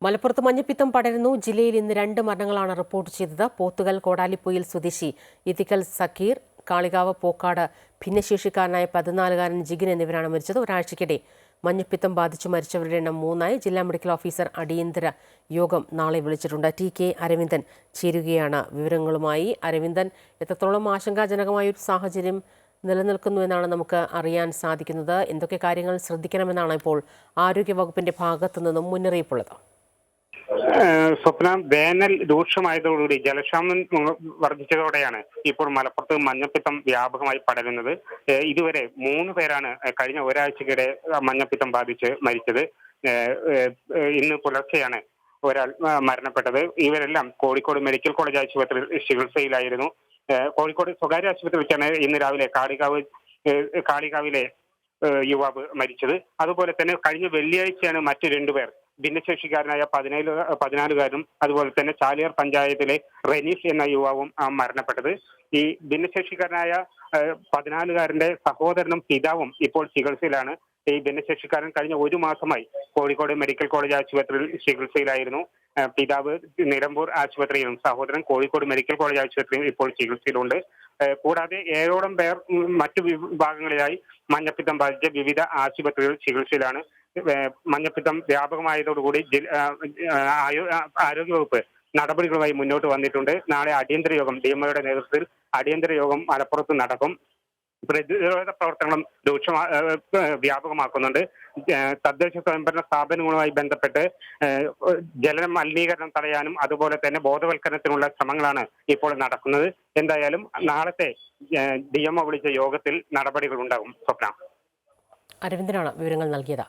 മലപ്പുറത്ത് മഞ്ഞപ്പിത്തം പടരുന്നു. ജില്ലയിൽ ഇന്ന് 2 മരണങ്ങളാണ് റിപ്പോർട്ട് ചെയ്തത്. പോത്തുകൽ കോടാലിപ്പൊയിൽ സ്വദേശി ഇത്തിക്കൽ സക്കീർ, കാളികാവ് പോക്കാട് ഭിന്നശേഷിക്കാരനായ 14-കാരൻ ജിഗിൻ എന്നിവരാണ് മരിച്ചത്. ഒരാഴ്ചയ്ക്കിടെ മഞ്ഞപ്പിത്തം ബാധിച്ചു മരിച്ചവരുടെ എണ്ണം 3 ആയി. ജില്ലാ മെഡിക്കൽ ഓഫീസർ അടിയന്തര യോഗം നാളെ വിളിച്ചിട്ടുണ്ട്. ടി.കെ. അരവിന്ദൻ ചേരുകയാണ് വിവരങ്ങളുമായി. അരവിന്ദൻ, എത്രത്തോളം ആശങ്കാജനകമായ ഒരു സാഹചര്യം നിലനിൽക്കുന്നു എന്നാണ് നമുക്ക് അറിയാൻ സാധിക്കുന്നത്? എന്തൊക്കെ കാര്യങ്ങൾ ശ്രദ്ധിക്കണമെന്നാണ് ഇപ്പോൾ ആരോഗ്യവകുപ്പിന്റെ ഭാഗത്തു നിന്നും മുന്നറിയിപ്പുള്ളത്? സ്വപ്ന, വേനൽ രൂക്ഷമായതോടുകൂടി ജലക്ഷാമം വർദ്ധിച്ചതോടെയാണ് ഇപ്പോൾ മലപ്പുറത്ത് മഞ്ഞപ്പിത്തം വ്യാപകമായി പടരുന്നത്. ഇതുവരെ 3 പേരാണ് കഴിഞ്ഞ ഒരാഴ്ചക്കിടെ മഞ്ഞപ്പിത്തം ബാധിച്ച് മരിച്ചത്. ഇന്ന് പുലർച്ചെയാണ് ഒരാൾ മരണപ്പെട്ടത്. ഇവരെല്ലാം കോഴിക്കോട് മെഡിക്കൽ കോളേജ് ആശുപത്രിയിൽ ചികിത്സയിലായിരുന്നു. കോഴിക്കോട് സ്വകാര്യ ആശുപത്രിയിൽ വെച്ചാണ് ഇന്ന് രാവിലെ കാളികാവിലെ യുവാവ് മരിച്ചത്. അതുപോലെ തന്നെ കഴിഞ്ഞ വെള്ളിയാഴ്ചയാണ് മറ്റു 2 പേർ, ഭിന്നശേഷിക്കാരനായ 14-കാരനും അതുപോലെ തന്നെ ചാലിയാർ പഞ്ചായത്തിലെ റെനീസ് എന്ന യുവാവും മരണപ്പെട്ടത്. ഈ ഭിന്നശേഷിക്കാരനായ 14-കാരന്റെ സഹോദരനും പിതാവും ഇപ്പോൾ ചികിത്സയിലാണ്. ഈ ഭിന്നശേഷിക്കാരൻ കഴിഞ്ഞ 1 മാസമായി കോഴിക്കോട് മെഡിക്കൽ കോളേജ് ആശുപത്രിയിൽ ചികിത്സയിലായിരുന്നു. പിതാവ് നിലമ്പൂർ ആശുപത്രിയിലും സഹോദരൻ കോഴിക്കോട് മെഡിക്കൽ കോളേജ് ആശുപത്രിയിലും ഇപ്പോൾ ചികിത്സയിലുണ്ട്. കൂടാതെ 7ഓളം പേർ മറ്റു വിഭാഗങ്ങളിലായി മഞ്ഞപ്പിത്തം ബാധിച്ച വിവിധ ആശുപത്രികളിൽ ചികിത്സയിലാണ്. മഞ്ഞപ്പിത്തം വ്യാപകമായതോടുകൂടി ആരോഗ്യവകുപ്പ് നടപടികളുമായി മുന്നോട്ട് വന്നിട്ടുണ്ട്. നാളെ അടിയന്തര യോഗം, ഡിഎംഒയുടെ നേതൃത്വത്തിൽ അടിയന്തര യോഗം മലപ്പുറത്ത് നടക്കും. പ്രതിരോധ പ്രവർത്തനങ്ങളും വ്യാപകമാക്കുന്നുണ്ട്. തദ്ദേശ സ്വയംഭരണ സ്ഥാപനങ്ങളുമായി ബന്ധപ്പെട്ട് ജല മലിനീകരണം തടയാനും അതുപോലെ തന്നെ ബോധവൽക്കരണത്തിനുള്ള ശ്രമങ്ങളാണ് ഇപ്പോൾ നടക്കുന്നത്. എന്തായാലും നാളത്തെ ഡിഎംഒ വിളിച്ച യോഗത്തിൽ നടപടികൾ ഉണ്ടാകും. സ്വപ്ന. അരവിന്ദനാണ് വിവരങ്ങൾ നൽകിയത്.